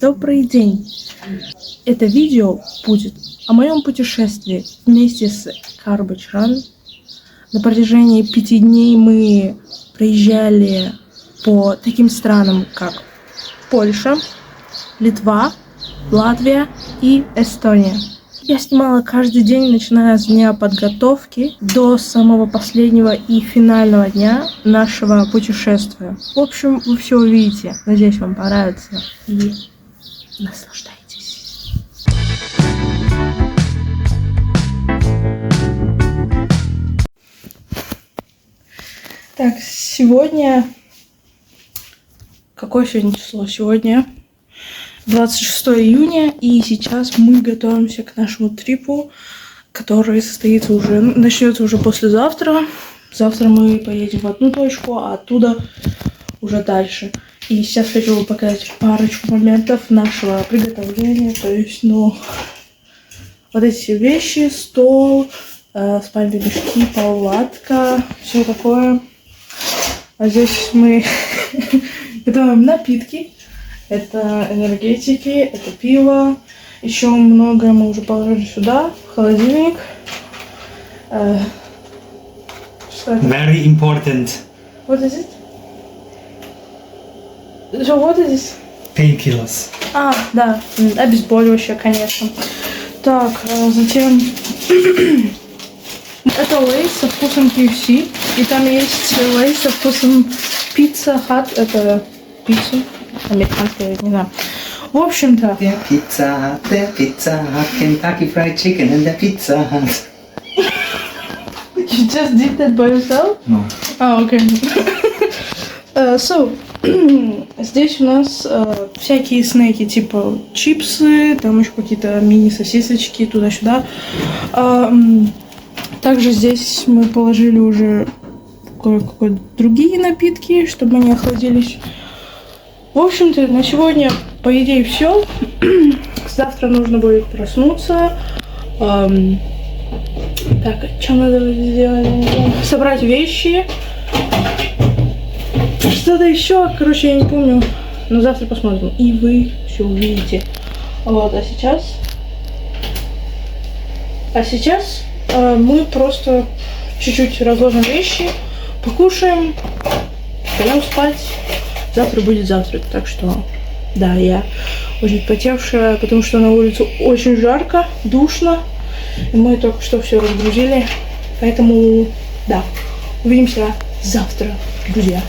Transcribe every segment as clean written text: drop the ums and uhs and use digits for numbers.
Добрый день! Это видео будет о моем путешествии вместе с Garbage Run. На протяжении 5 дней мы проезжали по таким странам, как Польша, Литва, Латвия и Эстония. Я снимала каждый день, начиная с дня подготовки до самого последнего и финального дня нашего путешествия. В общем, вы все увидите. Надеюсь, вам понравится и наслаждайтесь. Так, сегодня... Какое сегодня число? Сегодня 26 июня, и сейчас мы готовимся к нашему трипу, который состоится уже, начнется уже послезавтра. Завтра мы поедем в одну точку, а оттуда уже дальше. И сейчас хочу вам показать парочку моментов нашего приготовления. То есть, вот эти вещи, стол, спальные мешки, палатка, все такое. А здесь мы готовим напитки. Это энергетики, это пиво. Еще многое мы уже положили сюда, в холодильник. Very important. What is it? So what is this? Painkillers. Да, обезболивающее, конечно. Так, затем это лейс со вкусом KFC. И там есть лейс со вкусом Pizza Hut. Это пицца. Американская, не знаю. В общем-то... The Pizza Hut, Kentucky Fried Chicken and the Pizza Hut. You just did that by yourself? No. Okay. Здесь у нас всякие снеки, типа чипсы, там еще какие-то мини-сосисочки туда-сюда. Также здесь мы положили уже кое-какие другие напитки, чтобы они охладились. В общем-то, на сегодня, по идее, все. Завтра нужно будет проснуться. Так, что надо сделать? Собрать вещи. Что-то еще, короче, я не помню. Но завтра посмотрим. И вы все увидите. Вот, а сейчас мы просто чуть-чуть разложим вещи, покушаем, пойдем спать. Завтра будет завтрак, так что, да, я очень потевшая, потому что на улице очень жарко, душно. И мы только что все разгрузили, поэтому, да, увидимся завтра, друзья.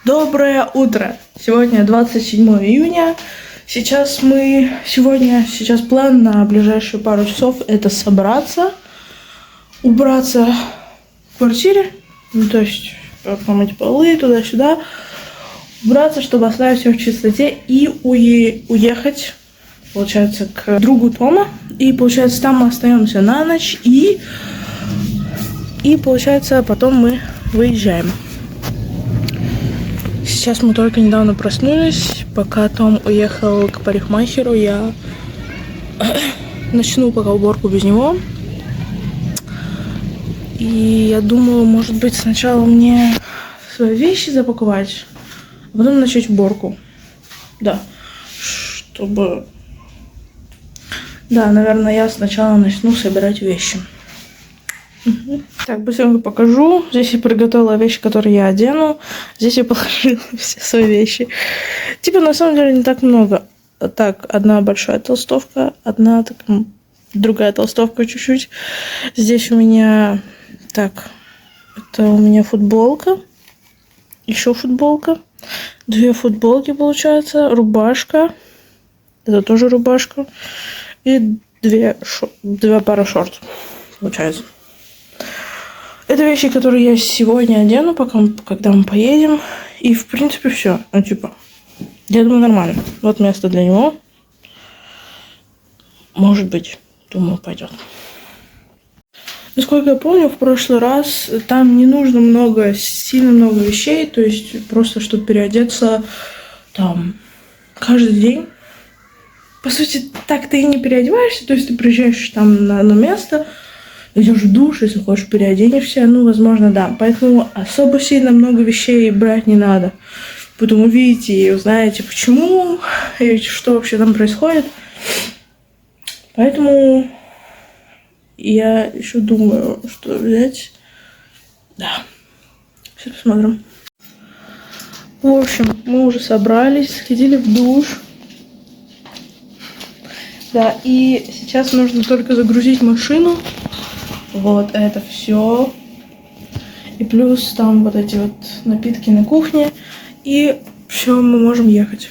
Доброе утро! Сегодня 27 июня. Сейчас план на ближайшие пару часов это собраться, убраться в квартире, то есть помыть полы туда-сюда, убраться, чтобы оставить все в чистоте и уехать, получается, к другу Тома. И, получается, там мы остаемся на ночь и получается, потом мы выезжаем. Сейчас мы только недавно проснулись. Пока Том уехал к парикмахеру, я начну пока уборку без него. И я думаю, может быть, сначала мне свои вещи запаковать, а потом начать уборку. Да, наверное, я сначала начну собирать вещи. Так, быстренько покажу. Здесь я приготовила вещи, которые я одену. Здесь я положила все свои вещи. Типа, на самом деле, не так много. Так, одна большая толстовка, другая толстовка чуть-чуть. Здесь у меня... Так, это у меня футболка. Еще футболка. 2 футболки, получается. Рубашка. Это тоже рубашка. И 2 пары шорт, получается. Это вещи, которые я сегодня одену, когда мы поедем. И, в принципе, все. Я думаю, нормально. Вот место для него. Может быть, думаю, пойдет. Насколько я помню, в прошлый раз там не нужно много, сильно много вещей, то есть просто, чтобы переодеться там каждый день. По сути, так ты и не переодеваешься, то есть ты приезжаешь там на одно место, идешь в душ, если хочешь, переоденешься, ну, возможно, да. Поэтому особо сильно много вещей брать не надо. Потом увидите и узнаете, почему и что вообще там происходит. Поэтому я еще думаю, что взять. Да. Сейчас посмотрим. В общем, мы уже собрались, сходили в душ. Да, и сейчас нужно только загрузить машину. Вот это все. И плюс там вот эти вот напитки на кухне. И все, мы можем ехать.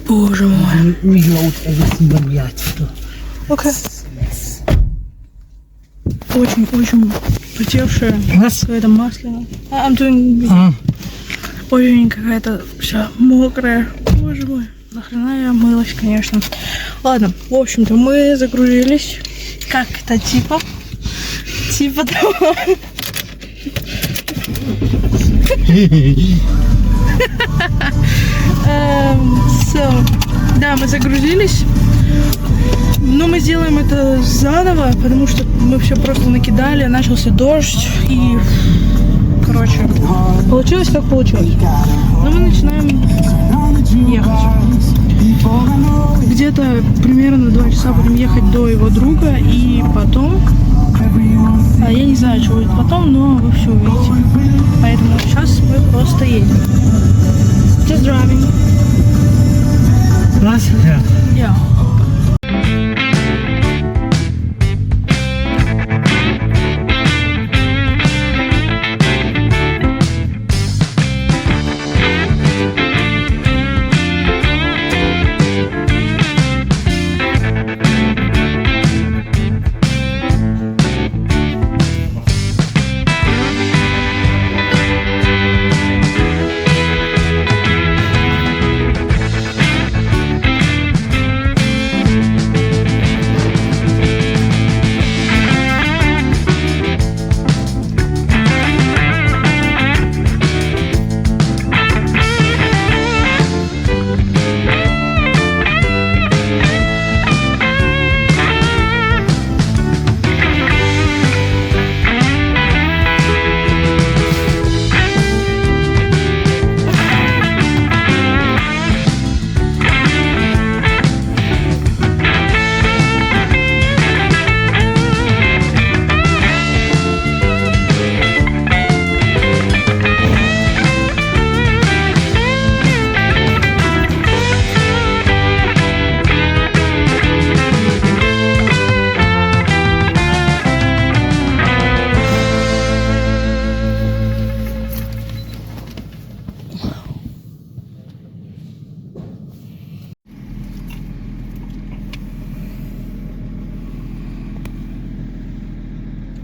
Боже мой. Reload everything when we are to. Окей. Очень потевшая. Какая-то масляная. I'm doing... Очень какая-то вся мокрая. Боже мой. Нахрена я мылась, конечно. Ладно, в общем-то, мы загрузились. Как-то типа того. Да, мы загрузились. Но мы сделаем это заново, потому что мы все просто накидали, начался дождь и... Короче, получилось как получилось. Но мы начинаем ехать. Где-то примерно 2 часа будем ехать до его друга, и потом... я не знаю, что будет потом, но вы все увидите. Поэтому сейчас мы просто едем. Just driving. Was? Ja. Yeah.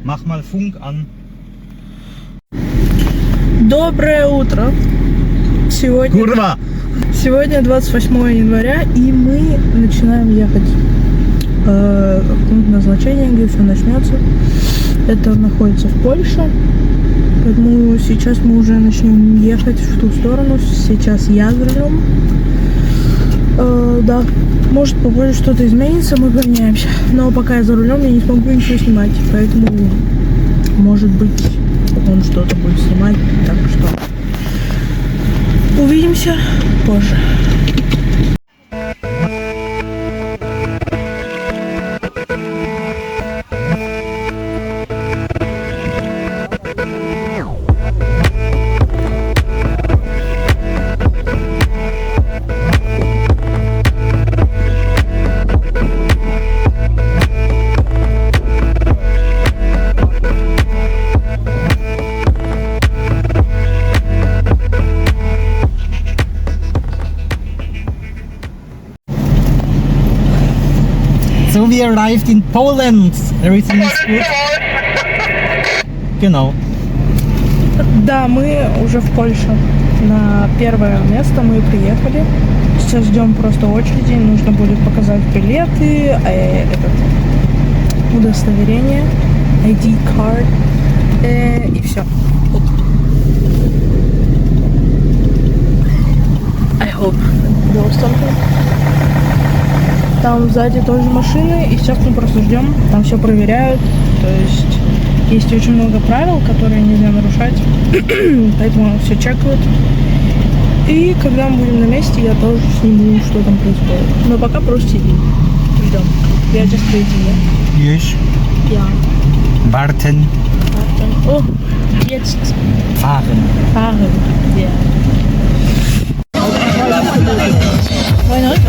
Mach mal Funk an. Доброе утро. Сегодня 28 января, и мы начинаем ехать в пункт назначения, где все начнется. Это находится в Польше. Поэтому сейчас мы уже начнем ехать в ту сторону. Сейчас я за рулем. Да, может попозже что-то изменится, мы поменяемся. Но пока я за рулем, я не смогу ничего снимать. Поэтому, может быть, он что-то будет снимать. Так что увидимся позже. newly arrived in Poland. Everything is good. Genau. Да, мы уже в Польше. На первое место мы приехали. Сейчас ждем просто очереди. Нужно будет показать билеты, удостоверение, ID card и все. I hope there was something. Там сзади тоже машины, и сейчас мы просто ждем. Там все проверяют. То есть очень много правил, которые нельзя нарушать. Поэтому все чекают. И когда мы будем на месте, я тоже сниму, что там происходит. Но пока просто сидим. Ждем. Я just waiting, yeah? Yes. Ja. Warten. Oh, jetzt Fahren. fahren. Ja. Why not?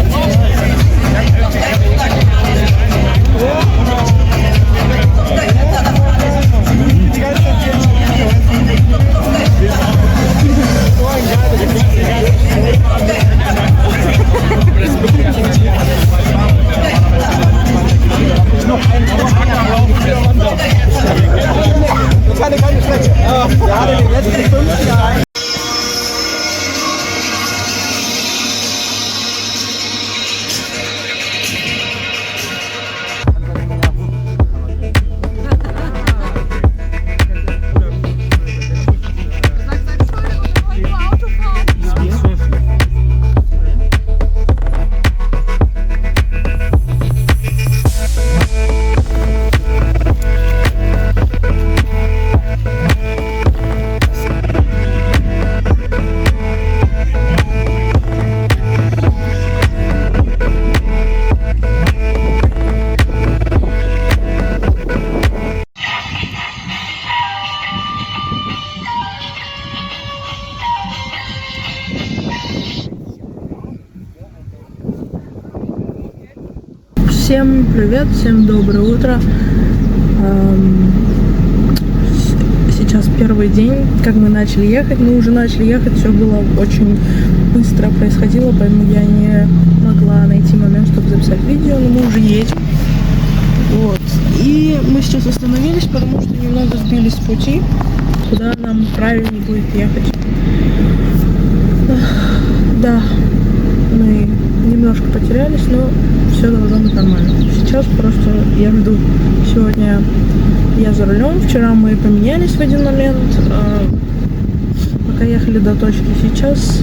Всем привет, всем доброе утро. Сейчас первый день, как мы начали ехать. Мы уже начали ехать, все было очень быстро происходило, поэтому я не могла найти момент, чтобы записать видео, но мы уже едем. Вот. И мы сейчас остановились, потому что немного сбились с пути, куда нам правильнее будет ехать. Да, мы немножко потерялись, но все должно быть нормально. Сейчас просто я жду. Сегодня я за рулем. Вчера мы поменялись в один момент. Пока ехали до точки. Сейчас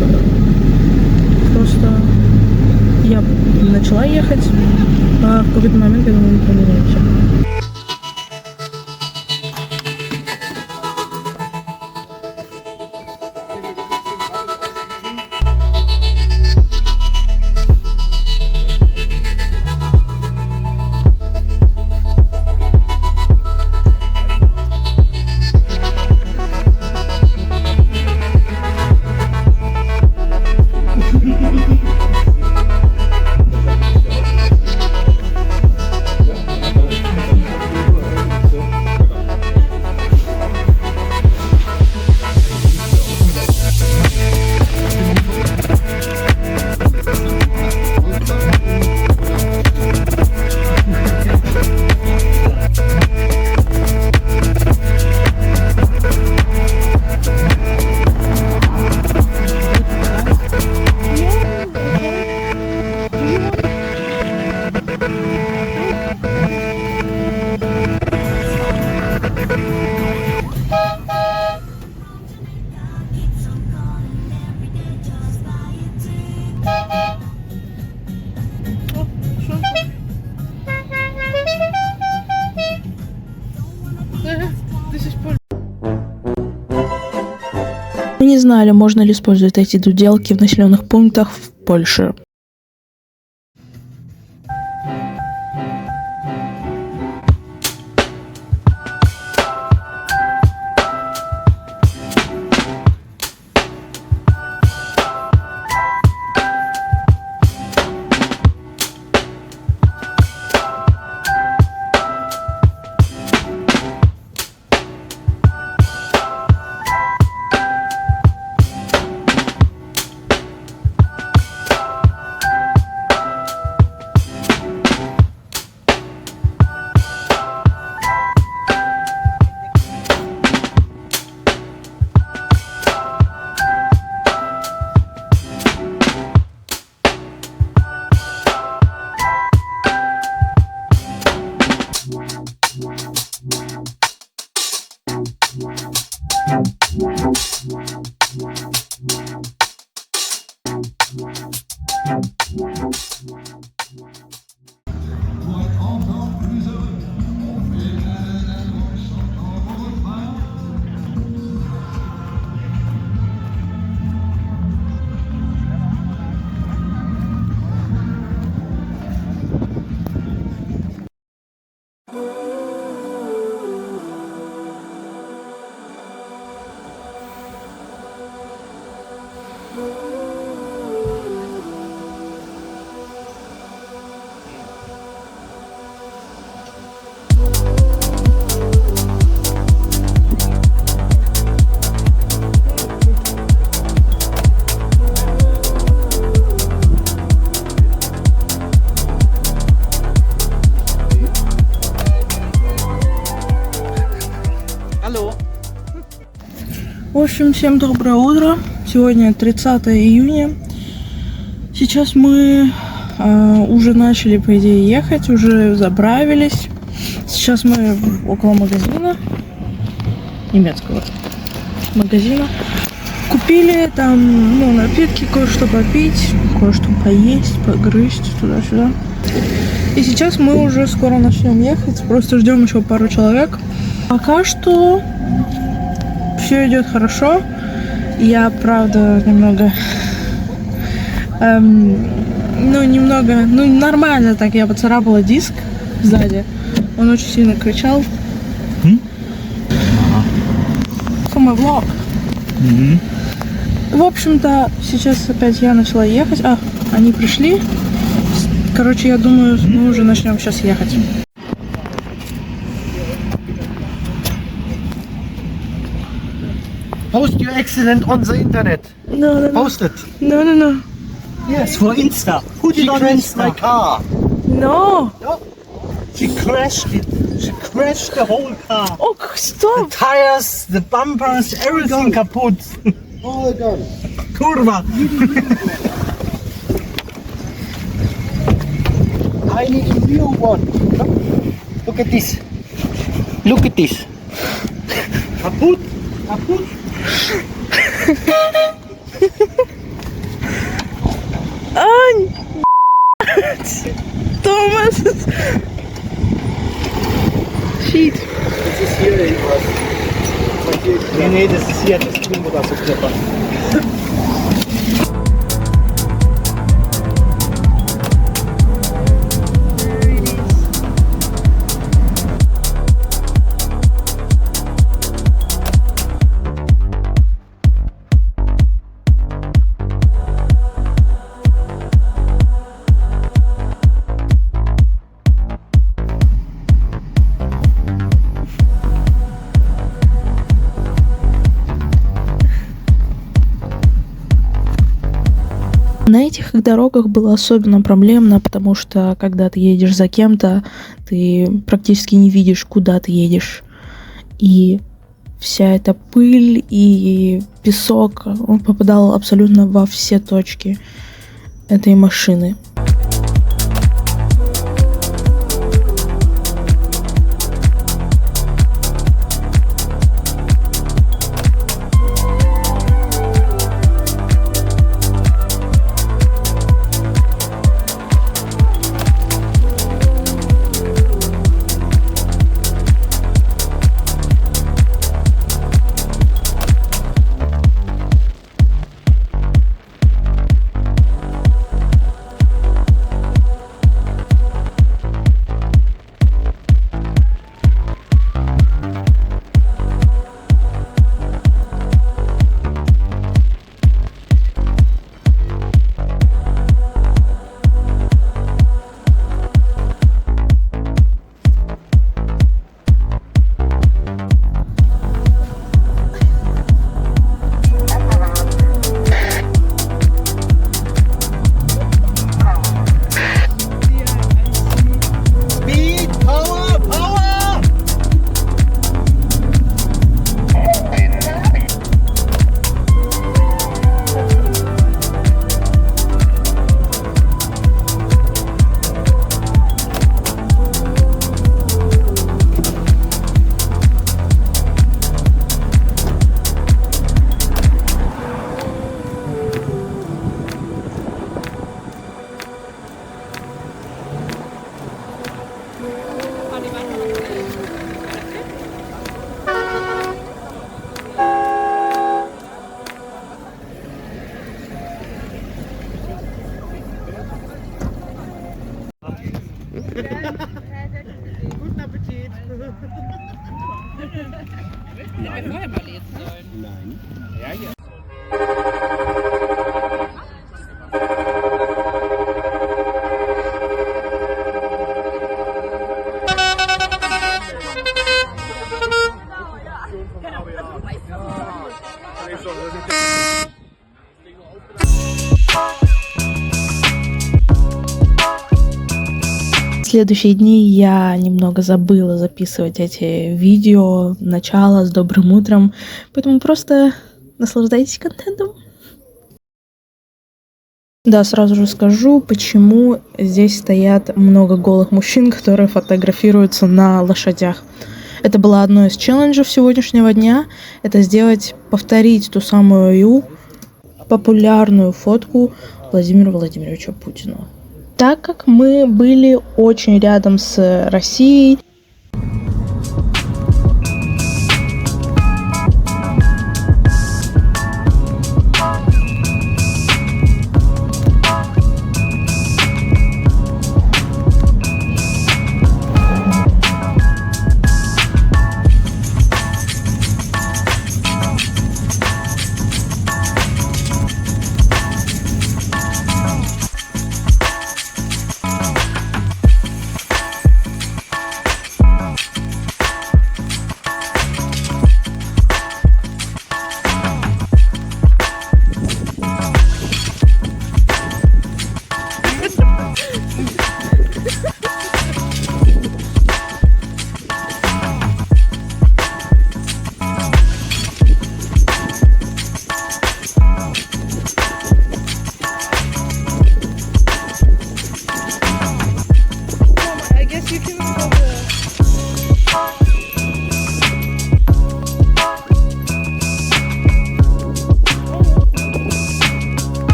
просто я начала ехать, а в какой-то момент я думаю, мы поменяемся. Мы не знали, можно ли использовать эти дуделки в населенных пунктах в Польше. Hallo. В общем, всем доброе утро. Сегодня 30 июня. Сейчас мы уже начали, по идее, ехать, уже заправились. Сейчас мы около магазина, немецкого магазина. Купили там, ну, напитки, кое-что попить, кое-что поесть, погрызть, туда-сюда. И сейчас мы уже скоро начнем ехать, просто ждем еще пару человек. Пока что все идет хорошо. Я, правда, немного, нормально так, я поцарапала диск сзади. Он очень сильно кричал. For my vlog. В общем-то, сейчас опять я начала ехать. Они пришли. Короче, я думаю, мы уже начнем сейчас ехать. Post your accident on the internet. No. Post it. No. Yes, for Insta. Put it on Insta. My car. No. No. She crashed it. She crashed the whole car. Oh, stop. The tires, the bumpers, everything kaputt. All gone. Kurva. I need a new one. Look at this. Look at this. Kaputt. Kaputt. Ань! Томас! Shit. Das ist hier irgendwas. Nee, das ist hier das Ding, wo das so klippert. На этих дорогах было особенно проблемно, потому что когда ты едешь за кем-то, ты практически не видишь, куда ты едешь. И вся эта пыль и песок, он попадал абсолютно во все точки этой машины. Guten Appetit. Nein. Nein. Ja, ja. Следующие дни я немного забыла записывать эти видео, начало с добрым утром, поэтому просто наслаждайтесь контентом. Да, сразу же скажу, почему здесь стоят много голых мужчин, которые фотографируются на лошадях. Это было одно из челленджев сегодняшнего дня, это повторить ту самую популярную фотку Владимира Владимировича Путина. Так как мы были очень рядом с Россией,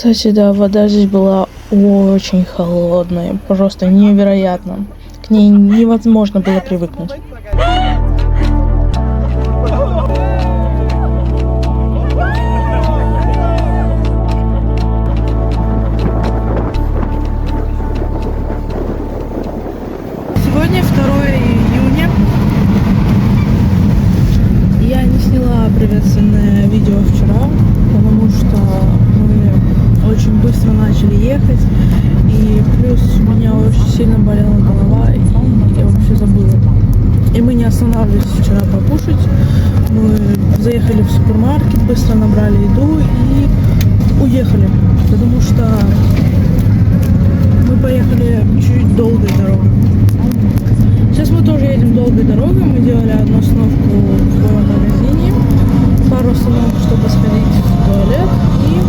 кстати, да, вода здесь была очень холодная, просто невероятно. К ней невозможно было привыкнуть. Сегодня 2 июня. Я не сняла приветственное видео вчера, потому что мы очень быстро начали ехать, и плюс у меня очень сильно болела голова, и я вообще забыла. И мы не останавливались вчера покушать. Мы заехали в супермаркет, быстро набрали еду и уехали, потому что мы поехали чуть долгой дорогой. Сейчас мы тоже едем долгой дорогой. Мы делали одну остановку в магазине, пару остановок, чтобы сходить в туалет, и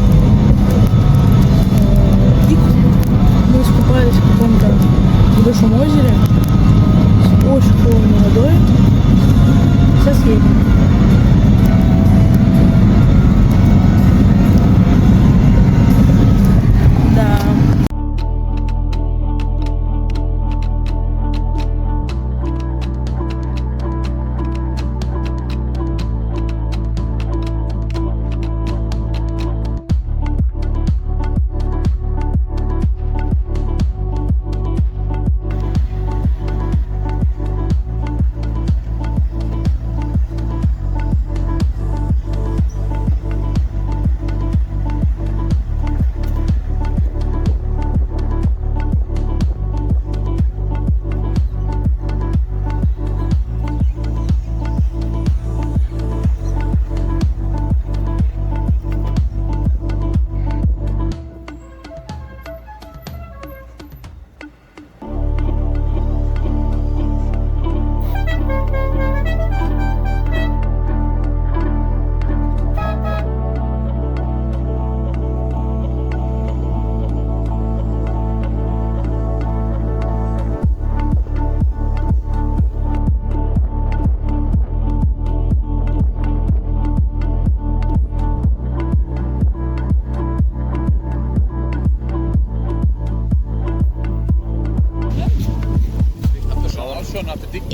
мы искупались в каком-то большом озере с очень холодной водой. Сейчас едем.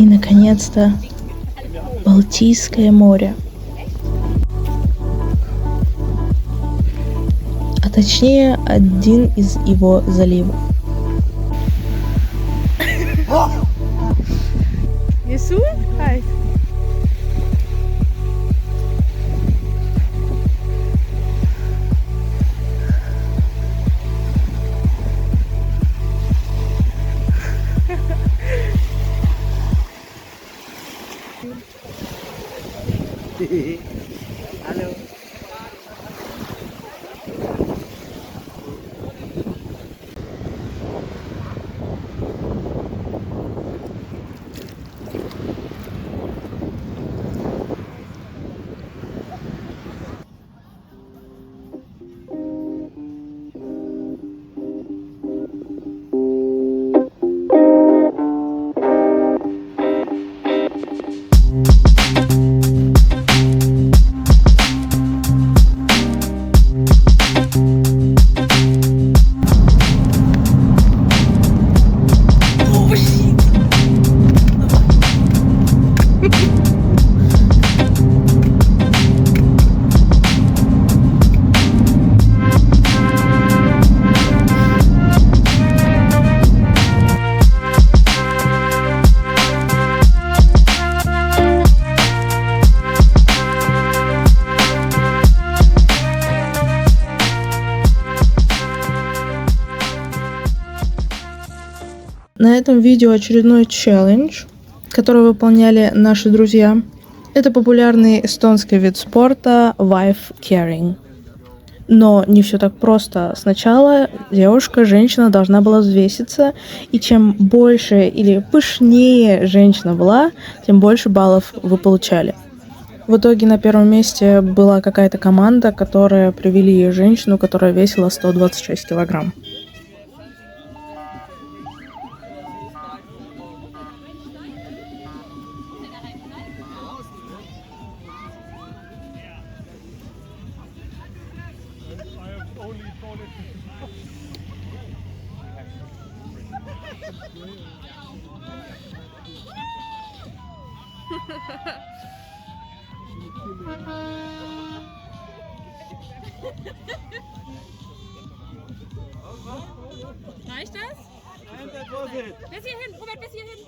И, наконец-то, Балтийское море. А точнее, один из его заливов. Несу? Хай. Hello. На этом видео очередной челлендж, который выполняли наши друзья. Это популярный эстонский вид спорта wife carrying. Но не все так просто. Сначала женщина должна была взвеситься, и чем больше или пышнее женщина была, тем больше баллов вы получали. В итоге на первом месте была какая-то команда, которая привели женщину, которая весила 126 килограмм. Reicht das? Bis hierhin, Robert, bis hierhin.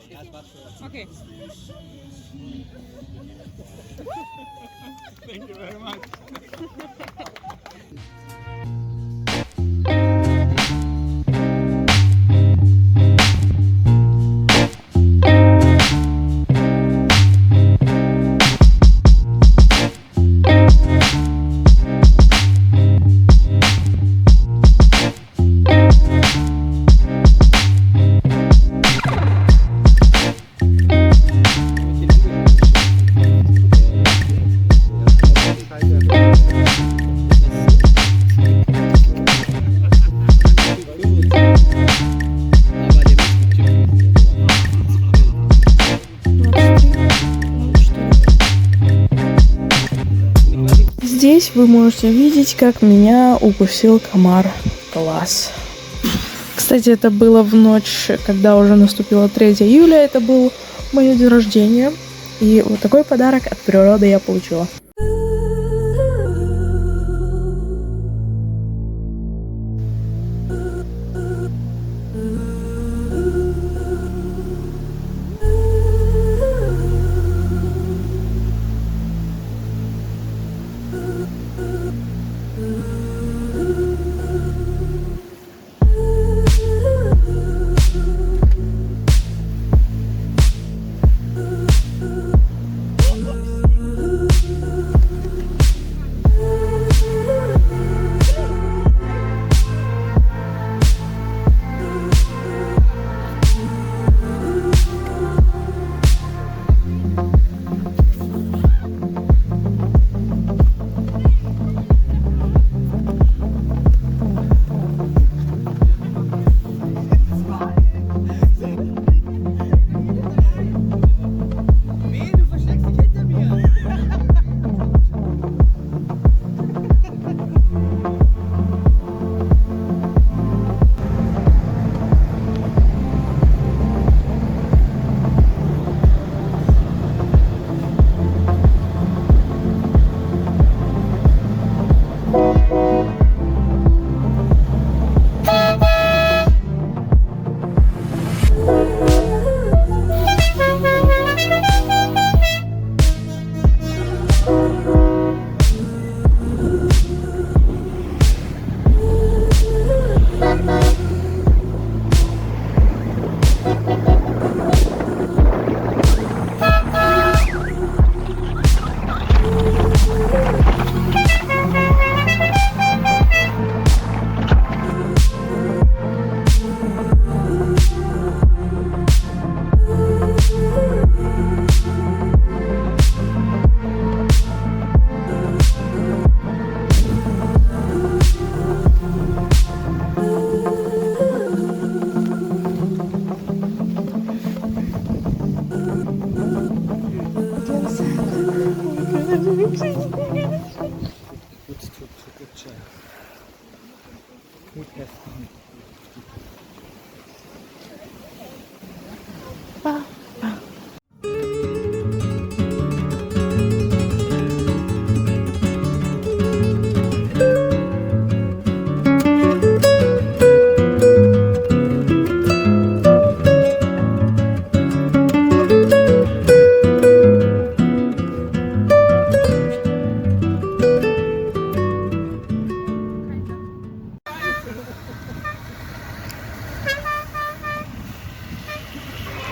Okay. Thank you very much. Здесь вы можете видеть, как меня укусил комар. Класс. Кстати, это было в ночь, когда уже наступило 3 июля. Это был мой день рождения. И вот такой подарок от природы я получила.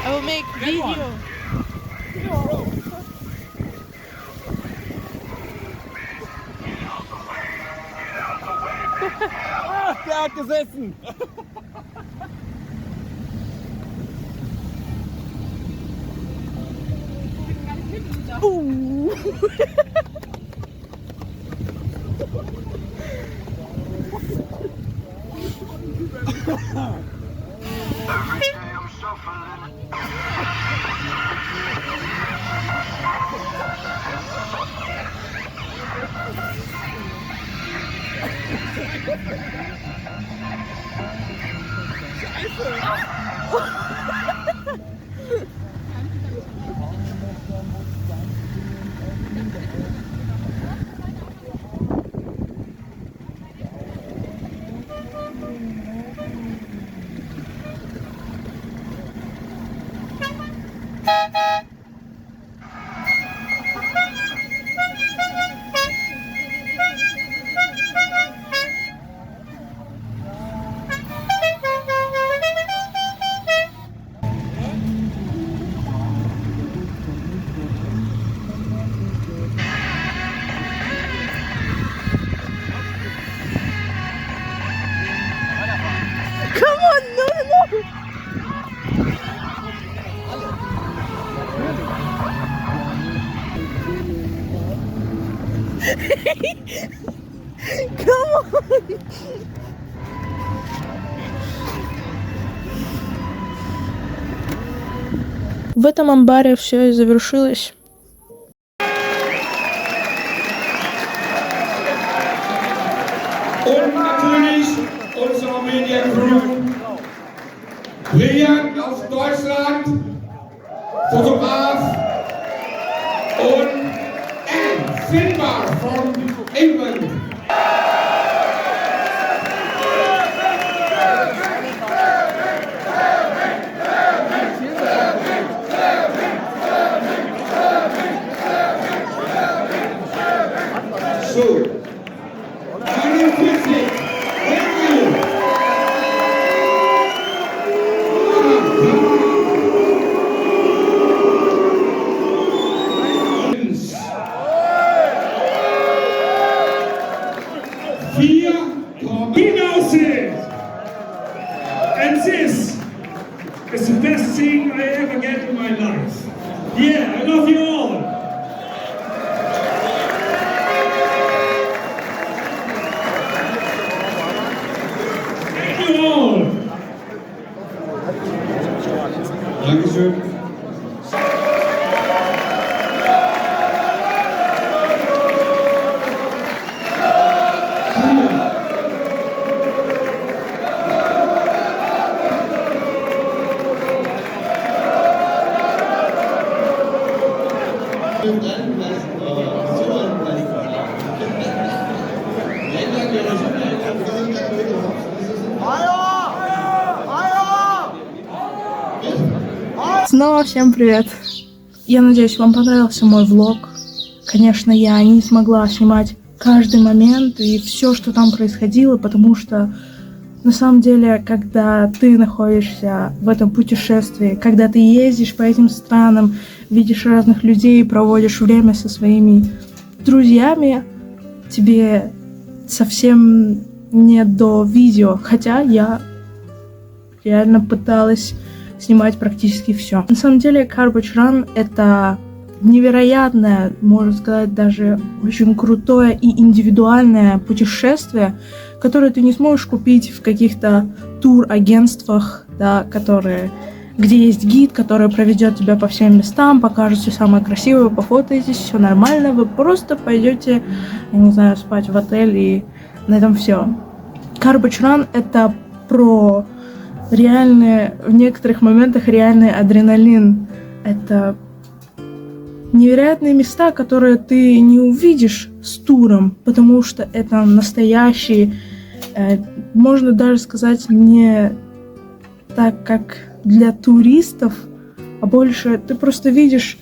I will make video. Der hat gesessen. В этом амбаре все и завершилось. Und natürlich unsere Media Crew. Rian aus Deutschland, Fotograf, und Anne Finbar from England. So, 41. Thank you. And this is the best thing I ever get in my life. Yeah, I love you all. Thank you all. Dankeschön. Снова всем привет! Я надеюсь, вам понравился мой влог. Конечно, я не смогла снимать каждый момент и все, что там происходило, потому что на самом деле, когда ты находишься в этом путешествии, когда ты ездишь по этим странам, видишь разных людей, проводишь время со своими друзьями, тебе совсем не до видео, хотя я реально пыталась снимать практически все. На самом деле, Carboch Run — это невероятное, можно сказать, даже очень крутое и индивидуальное путешествие, которое ты не сможешь купить в каких-то турагентствах, да, которые где есть гид, который проведет тебя по всем местам, покажет все самое красивое, пофотаетесь, все нормально, вы просто пойдете, я не знаю, спать в отель, и на этом все. Garbage Run — это про реальный, в некоторых моментах реальный адреналин. Это невероятные места, которые ты не увидишь с туром, потому что это настоящий, можно даже сказать, не так, как для туристов, а больше ты просто видишь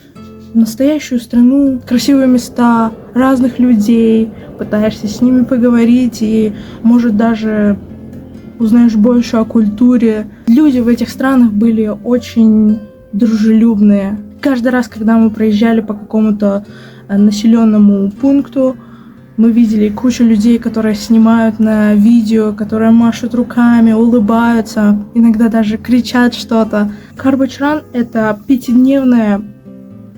настоящую страну, красивые места, разных людей, пытаешься с ними поговорить и, может, даже узнаешь больше о культуре. Люди в этих странах были очень дружелюбные. Каждый раз, когда мы проезжали по какому-то населенному пункту, мы видели кучу людей, которые снимают на видео, которые машут руками, улыбаются, иногда даже кричат что-то. Garbage Run — это 5-дневное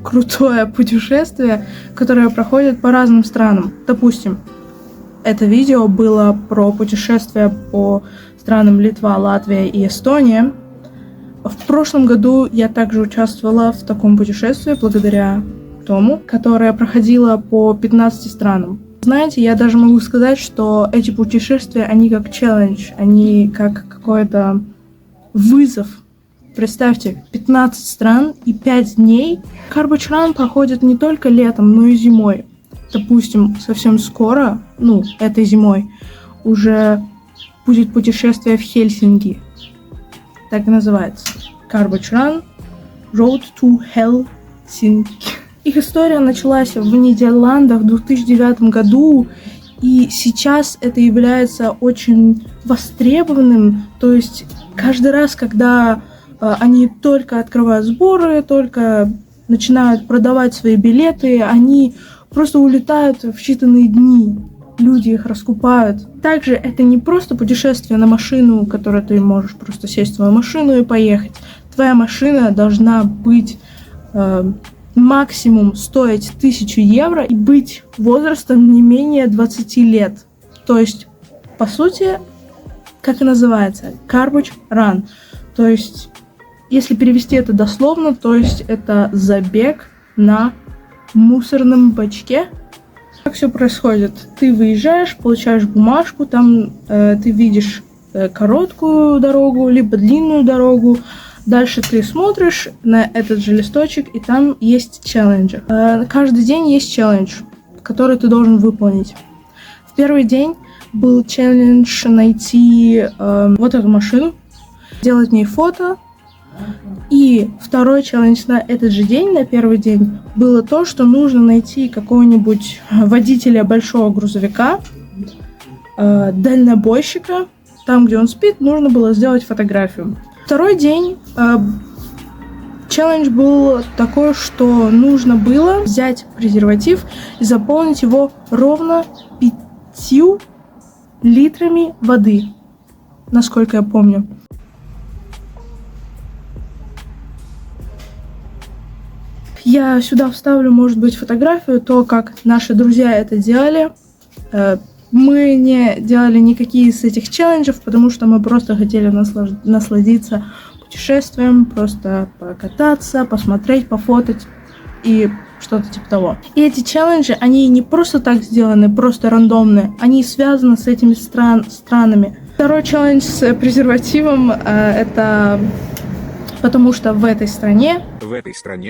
крутое путешествие, которое проходит по разным странам. Допустим, это видео было про путешествие по странам Литва, Латвия и Эстония. В прошлом году я также участвовала в таком путешествии благодаря Тому, которое проходило по 15 странам. Знаете, я даже могу сказать, что эти путешествия, они как челлендж, они как какой-то вызов. Представьте, 15 стран и 5 дней. Garbage Run проходит не только летом, но и зимой. Допустим, совсем скоро, этой зимой, уже будет путешествие в Хельсинки. Так и называется. Garbage Run Road to Helsinki. Их история началась в Нидерландах в 2009 году, и сейчас это является очень востребованным. То есть каждый раз, когда они только открывают сборы, только начинают продавать свои билеты, они просто улетают в считанные дни. Люди их раскупают. Также это не просто путешествие на машину, которое ты можешь просто сесть в свою машину и поехать. Твоя машина должна быть максимум стоить 1000 евро и быть возрастом не менее 20 лет. То есть, по сути, как и называется, Garbage Run. То есть, если перевести это дословно, то есть это забег на мусорном бачке. Как все происходит? Ты выезжаешь, получаешь бумажку, там ты видишь короткую дорогу, либо длинную дорогу. Дальше ты смотришь на этот же листочек, и там есть челленджи. Каждый день есть челлендж, который ты должен выполнить. В первый день был челлендж найти вот эту машину, делать в ней фото. И второй челлендж на этот же день, на первый день, было то, что нужно найти какого-нибудь водителя большого грузовика, дальнобойщика. Там, где он спит, нужно было сделать фотографию. Второй день челлендж был такой, что нужно было взять презерватив и заполнить его ровно 5 литрами воды, насколько я помню. Я сюда вставлю, может быть, фотографию, то, как наши друзья это делали. Мы не делали никакие из этих челленджев, потому что мы просто хотели насладиться путешествием, просто покататься, посмотреть, пофотать и что-то типа того. И эти челленджи, они не просто так сделаны, просто рандомные, они связаны с этими странами. Второй челлендж с презервативом, это потому что в этой стране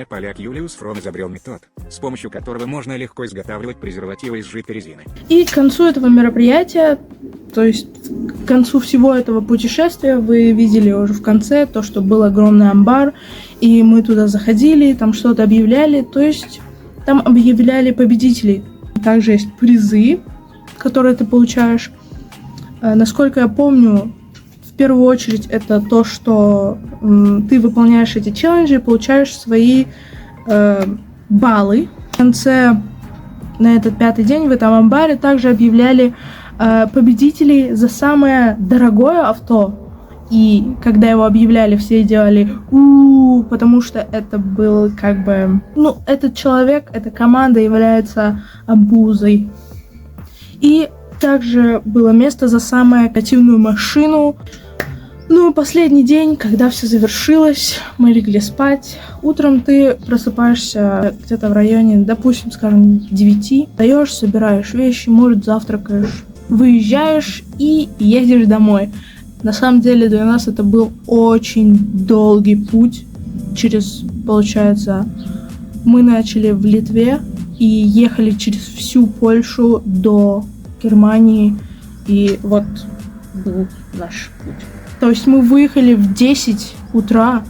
поляк Юлиус Фром изобрел метод, с помощью которого можно легко изготавливать презервативы из жидкой резины. И к концу этого мероприятия, то есть к концу всего этого путешествия, вы видели уже в конце то, что был огромный амбар, и мы туда заходили, там что-то объявляли, то есть там объявляли победителей. Также есть призы, которые ты получаешь. Насколько я помню, в первую очередь это то, что ты выполняешь эти челленджи и получаешь свои баллы. В конце, на этот 5-й день в этом амбаре также объявляли победителей за самое дорогое авто. И когда его объявляли, все делали «у-у-у», потому что это был как бы... этот человек, эта команда является обузой. И также было место за самую креативную машину. Ну и последний день, когда все завершилось, мы легли спать. Утром ты просыпаешься где-то в районе, допустим, скажем, 9. Встаешь, собираешь вещи, может, завтракаешь, выезжаешь и едешь домой. На самом деле для нас это был очень долгий путь. Получается, мы начали в Литве и ехали через всю Польшу до Германии. И вот был наш путь. То есть мы выехали в 10 утра,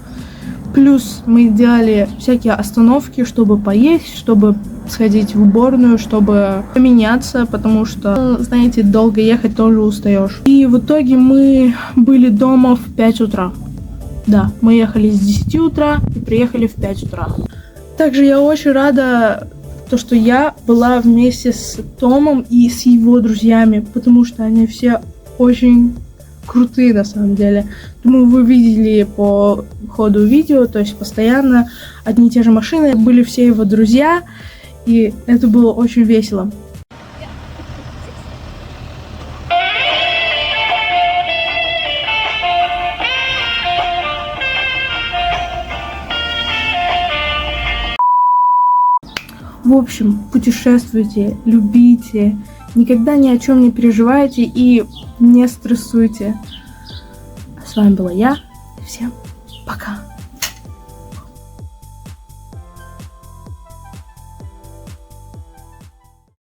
плюс мы делали всякие остановки, чтобы поесть, чтобы сходить в уборную, чтобы поменяться, потому что, знаете, долго ехать тоже устаешь. И в итоге мы были дома в 5 утра. Да, мы ехали с 10 утра и приехали в 5 утра. Также я очень рада, что я была вместе с Томом и с его друзьями, потому что они все очень крутые на самом деле. Думаю, вы видели по ходу видео, то есть постоянно одни и те же машины, были все его друзья, и это было очень весело. В общем, путешествуйте, любите, никогда ни о чем не переживайте и не стрессуйте. А с вами была я. Всем пока.